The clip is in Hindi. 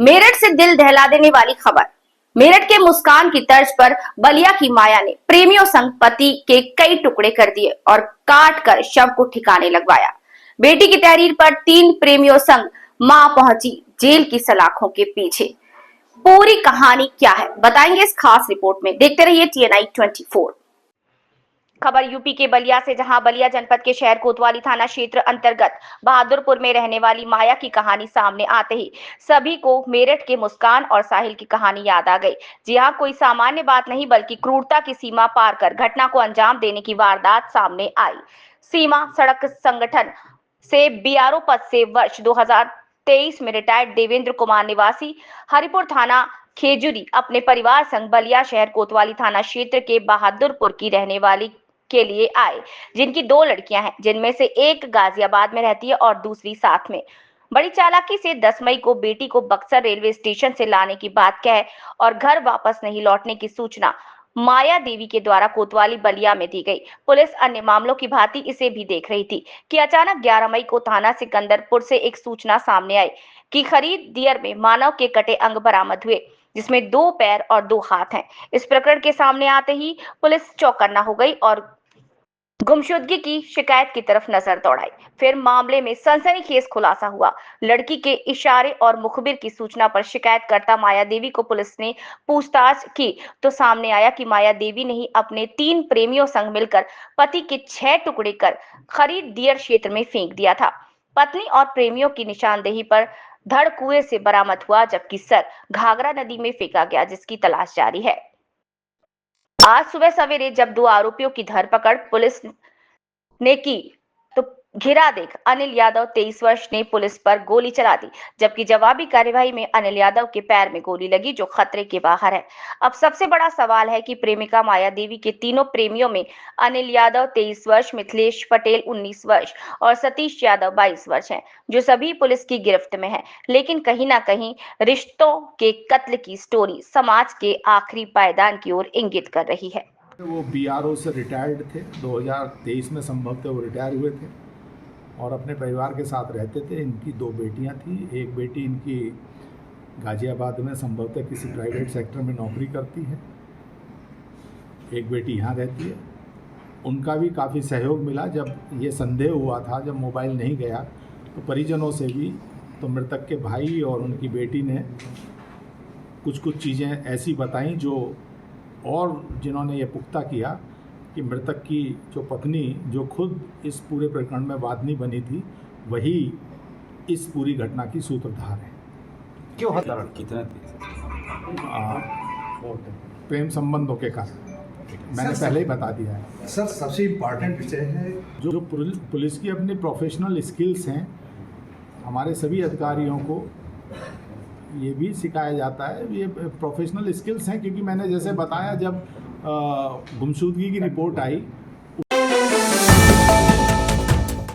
मेरठ से दिल दहला देने वाली खबर। मेरठ के मुस्कान की तर्ज पर बलिया की माया ने प्रेमियों संग पति के कई टुकड़े कर दिए और काट कर शव को ठिकाने लगवाया। बेटी की तहरीर पर 3 प्रेमियों संग मां पहुंची जेल की सलाखों के पीछे। पूरी कहानी क्या है बताएंगे इस खास रिपोर्ट में। देखते रहिए TNI 24। खबर यूपी के बलिया से, जहां बलिया जनपद के शहर कोतवाली थाना क्षेत्र अंतर्गत बहादुरपुर में रहने वाली माया की कहानी सामने आते ही सभी को मेरठ के मुस्कान और साहिल की कहानी याद आ गई। जी हां, कोई सामान्य बात नहीं बल्कि क्रूरता की सीमा पार कर घटना को अंजाम देने की वारदात सामने आई। सीमा सड़क संगठन से बीआरओ पद से वर्ष 2023 में रिटायर्ड देवेंद्र कुमार निवासी हरिपुर थाना खेजुरी अपने परिवार संग बलिया शहर कोतवाली थाना क्षेत्र के बहादुरपुर की रहने वाली के लिए आए, जिनकी 2 लड़कियां हैं, जिनमें से एक गाजियाबाद में रहती है और दूसरी साथ में। बड़ी चालाकी से 10 मई को बेटी को बक्सर रेलवे स्टेशन से लाने की बात कह और घर वापस नहीं लौटने की सूचना माया देवी के द्वारा कोतवाली बलिया में दी गई। पुलिस अन्य मामलों की भांति इसे भी देख रही थी कि अचानक 11 मई को थाना सिकंदरपुर से एक सूचना सामने आई कि खरीद दियर में मानव के कटे अंग बरामद हुए, जिसमें 2 पैर और 2 हाथ हैं। इस प्रकरण के सामने आते ही पुलिस चौकन्ना हो गई और गुमशुदगी की शिकायत की तरफ नजर दौड़ाई। फिर मामले में सनसनीखेज खुलासा हुआ। लड़की के इशारे और मुखबिर की सूचना पर शिकायतकर्ता माया देवी को पुलिस ने पूछताछ की तो सामने आया कि माया देवी ने ही अपने 3 प्रेमियों संग मिलकर पति के 6 टुकड़े कर खरीद दियर क्षेत्र में फेंक दिया था। पत्नी और प्रेमियों की निशानदेही पर धड़ कुएं से बरामद हुआ, जबकि सर घाघरा नदी में फेंका गया, जिसकी तलाश जारी है। आज सुबह सवेरे जब 2 आरोपियों की धरपकड़ पुलिस ने की तो घिरा देख अनिल यादव 23 वर्ष ने पुलिस पर गोली चला दी, जबकि जवाबी कार्यवाही में अनिल यादव के पैर में गोली लगी, जो खतरे के बाहर है। अब सबसे बड़ा सवाल है कि प्रेमिका माया देवी के तीनों प्रेमियों में अनिल यादव 23 वर्ष, मिथिलेश पटेल 19 वर्ष और सतीश यादव 22 वर्ष हैं, जो सभी पुलिस की गिरफ्त में हैं। लेकिन कहीं ना कहीं रिश्तों के कत्ल की स्टोरी समाज के आखिरी पायदान की ओर इंगित कर रही है। वो बीआरओ से रिटायर्ड थे, 2023 में संभवतः वो रिटायर हुए थे और अपने परिवार के साथ रहते थे। इनकी 2 बेटियां थी। एक बेटी इनकी गाजियाबाद में संभवतः किसी प्राइवेट सेक्टर में नौकरी करती है, एक बेटी यहाँ रहती है। उनका भी काफ़ी सहयोग मिला। जब ये संदेह हुआ था, जब मोबाइल नहीं गया, तो परिजनों से भी, तो मृतक के भाई और उनकी बेटी ने कुछ चीज़ें ऐसी बताईं जो, और जिन्होंने ये पुख्ता किया कि मृतक की जो पत्नी, जो खुद इस पूरे प्रकरण में वादनी बनी थी, वही इस पूरी घटना की सूत्रधार है। क्यों हत्या कितना प्रेम संबंधों के कारण मैंने पहले ही बता दिया है। सर, सबसे इम्पॉर्टेंट विषय है जो पुलिस की अपनी प्रोफेशनल स्किल्स हैं, हमारे सभी अधिकारियों को ये भी सिखाया जाता है। ये प्रोफेशनल स्किल्स हैं, क्योंकि मैंने जैसे बताया, जब गुमशुदगी की रिपोर्ट आई